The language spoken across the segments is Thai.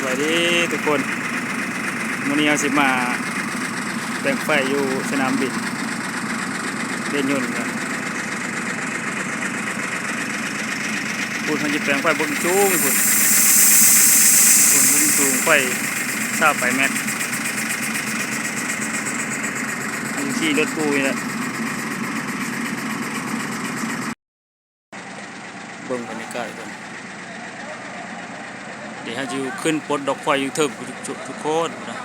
บายดีทุกคนวันนี้เราสิมาแบ่งไฟอยู่สนามบินเดินยนต์กันพูดมันจะแบ่งไฟบนสูงพูดบนสูงไฟทราบไปแมทอันที่รถกูนี่แหละเบิ่งบรรยากาศกันเดี๋ยวเขาจะขึ้นปลดดอกไฟอยู่ถึงทุกคนนะ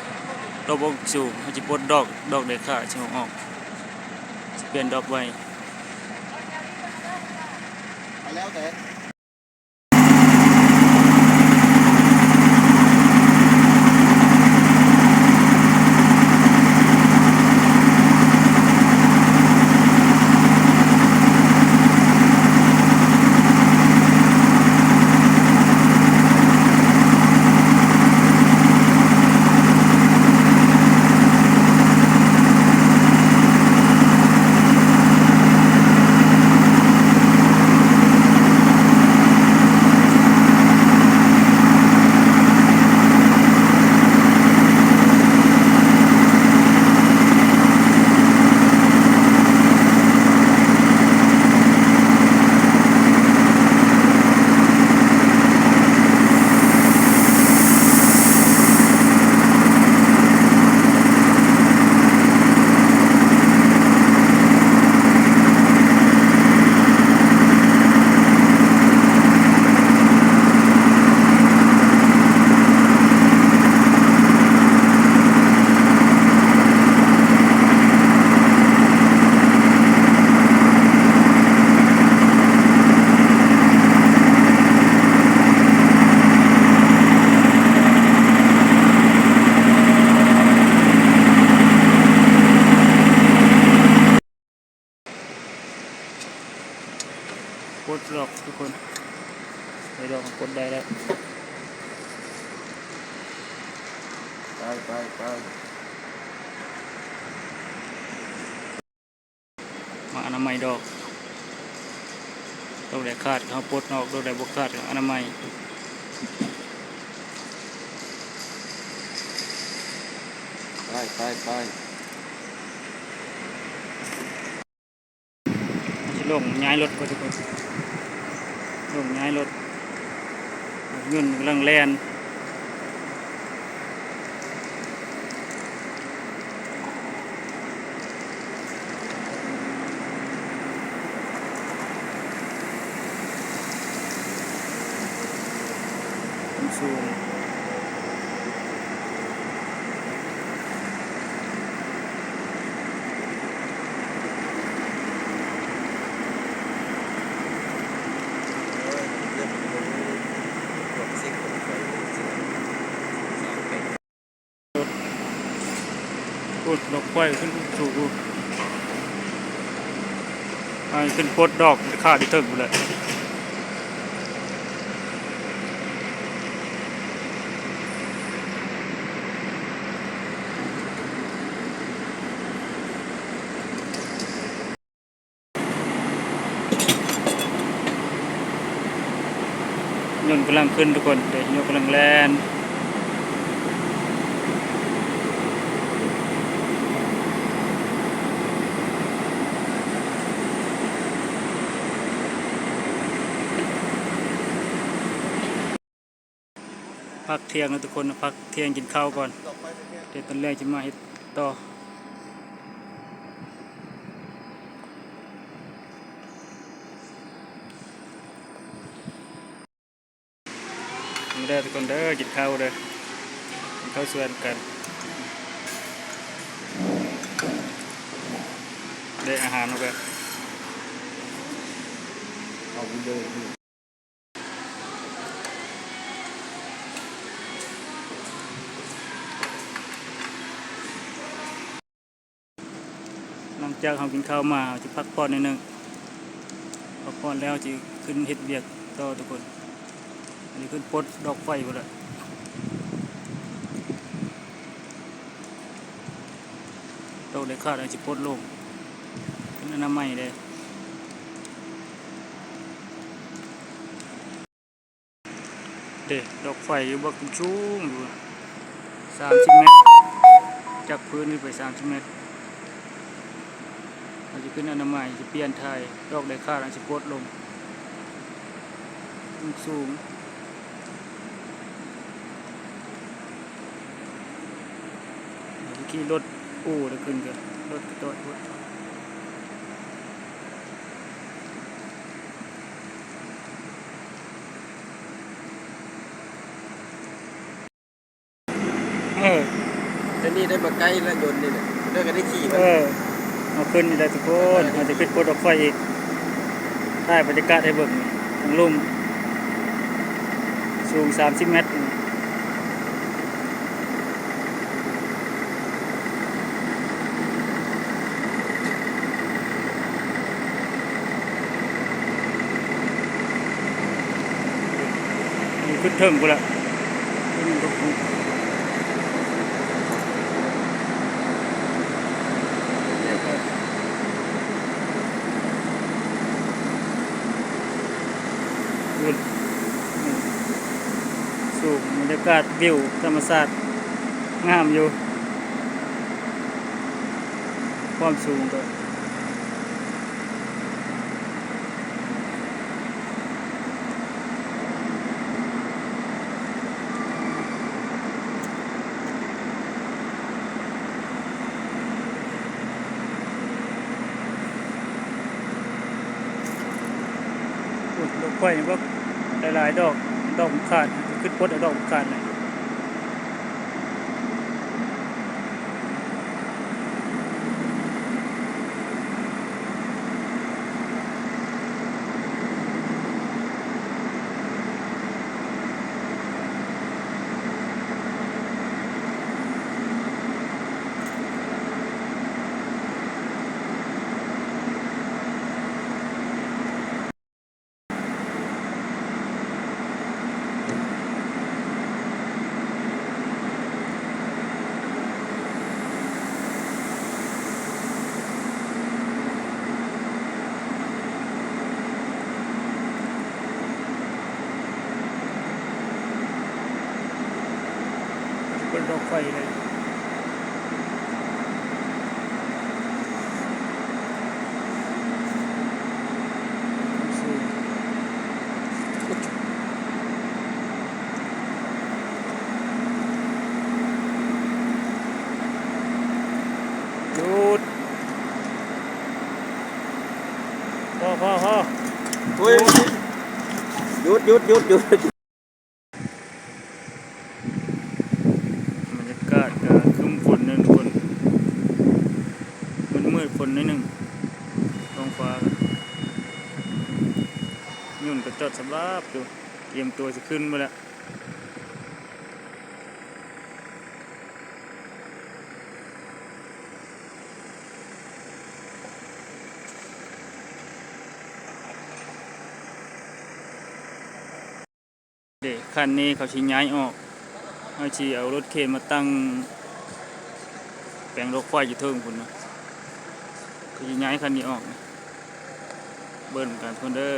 ดอกบงสูงเขาจะปลดดอกเด็กขาชิมออกเปลี่ยนดอกไว้แล้วแต่ปลดดอกทุกคนในดอกปลดได้แล้วไปมาอนามัยดอกได้ขาดเขาปลดนอกได้บวกขาดอนามัยไปจะลงย้ายรถก็ทุกคนลงย้ายรถเงินกำลังแลนสูงพูดดอกไฟขึ้นสูงขึ้นปลดดอกขาดที่ถึงเลยยนต์กำลังขึ้นทุกคนเดี๋ยวยนต์กำลังแลนพักเที่ยงนะทุกคนพักเที่ยงกินข้าวก่อนเดี๋ยวตอนแรกจะมาต่อมาเด้อทุกคนเด้อกินข้าวเด้อกินข้าวส่วนกันได้อาหารแล้วกันเอาไปเลยหลังจากเรากินข้าวมาจะพักผ่อนนิดนึงพักผ่อนแล้วจะขึ้นเฮ็ดเวียกต่อทุกคนอันนี้ขึ้นปลดดอกไฟหมดเลยดอกได้ขาดอาจจะปลดลงเป็นอนามัยเลย ม เด็ดอกไฟอยู่บักชุ่มอยู่30 เมตรจากพื้นนี่ไป30 เมตรเราจะขึ้นอนามัยจะเปลี่ยนไทยดอกได้ค่าเราจะปลดลงสูงขี่รถอู่ได้ขึ้นกันรถกระโดดจะนี่ได้มาใกล้แล้วยนต์นี่เนี่ยเลิกกันได้ขี่มัน เอาขึ้นนี่ได้ทุกคนเราจะขึ้นปลดออกไฟอีกถ่ายบรรยากาศให้เบิ่งทางลุ่มสูง30 เมตรขึ้นเทิงกูละสูงบรรยากาศวิวธรรมชาติงามอยู่ความสูงก็ดอกไฟนี่ก็หลายๆดอกขาดขึ้นปลดเอาดอกขาดเลยบนดอกไฟเลยสูงหยุดพอ เฮ้ยหยุด บรรยากาศก็ครึ้มฝนนั่นทุกคนมืดฝนนิดหนึ่งท้องฟ้ายุ่นก็จอดสำรับอยู่เตรียมตัวจะขึ้นมาแล้วเด็กคันนี้เขาชี้ย้ายออกเอาชีเอารถเข็นมาตั้งแปลงรถไฟอยู่เทิงพุ่นนะเขาชี้ย้ายคันนี้ออกนะเบิ้ลกันคนเด้อ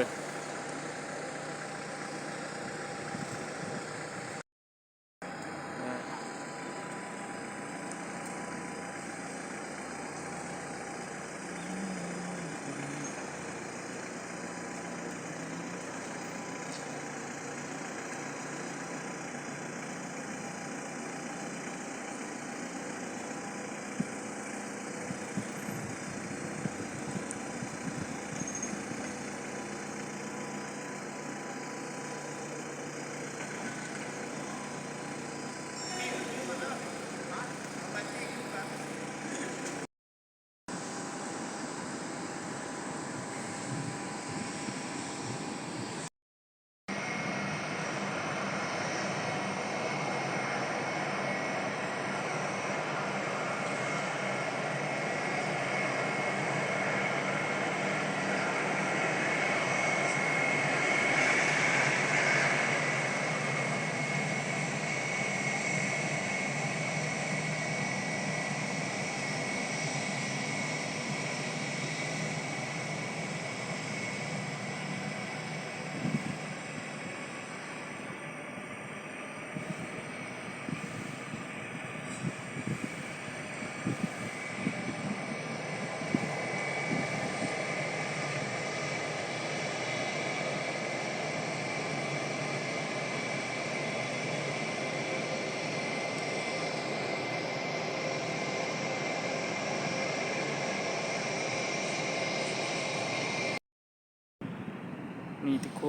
นี่ทุกค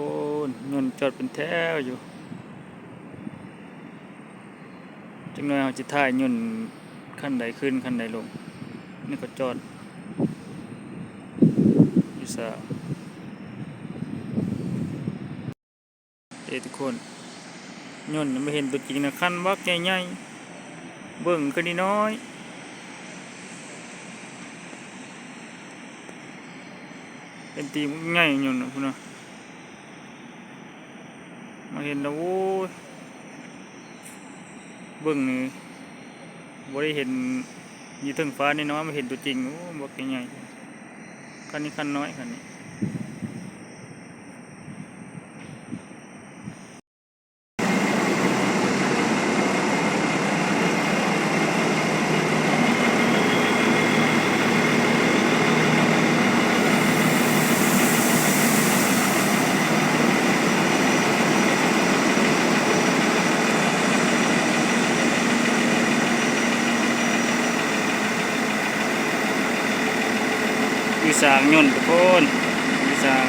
นยนต์จอดเป็นแถวอยู่จังหน่อยเราจะถ่ายยนต์คันใดขึ้นคันใดลงนี่ก็จอดอยู่ซะทุกคนยนต์ไม่เห็นตัวจริงนะคันวักใหญ่ๆเบิ่งก็นิดน้อยเป็นตีมง่ายยนต์นะพุ่นนะมาเห็นแล้วโอ้ยเบิ่งนี่บ่ได้เห็นอยู่เทิงฟ้านี่เนาะมาเห็นตัวจริงโอ้บ่ใหญ่คันนี้คันน้อยคันนี้อยู่สร้างยนต์ทุกคนอยู่สร้าง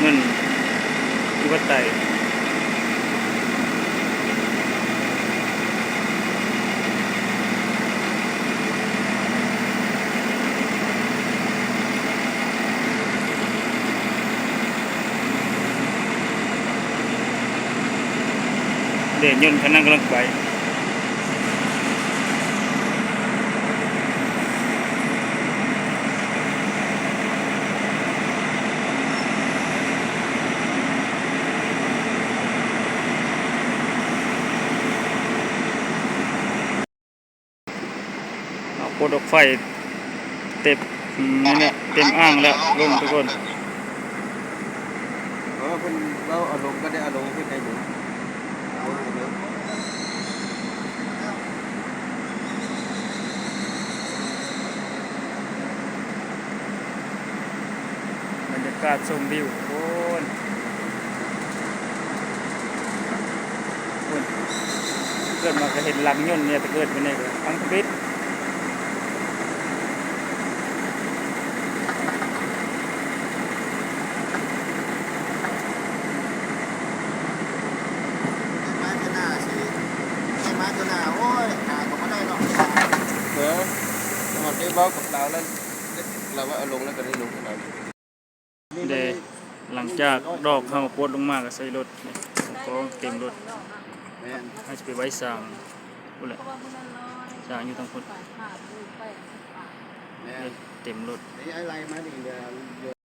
ยนต์อยู่วัดไตเด่นยนต์คันนั้นกำลังไปเอาโคดอกไฟเต็มนี่เนี่ยเต็มอ่างแล้วลงทุกคน เพิ่นเราเอาลงก็ได้เอาลงขึ้นได้อยู่เอาลงเดี๋ยว บรรยากาศชมวิวโอ้ยเกิดมาก็เห็นหลังยนต์เนี่ยแต่เกิดมาเนี่ยก็ทั้งปิดหอดได้เบ้ากับเราแล้วเราว่าเอาลงแล้วก็ได้ลงขนาดนี้ เดหลังจากดอกเข้ามาปวดลงมาก็ใส่รถนี่ก็เต็มรถให้ไปไว้สร้างพูดแหละสร้างอยู่ทั้งคนเต็มรถ อะไรมาดิ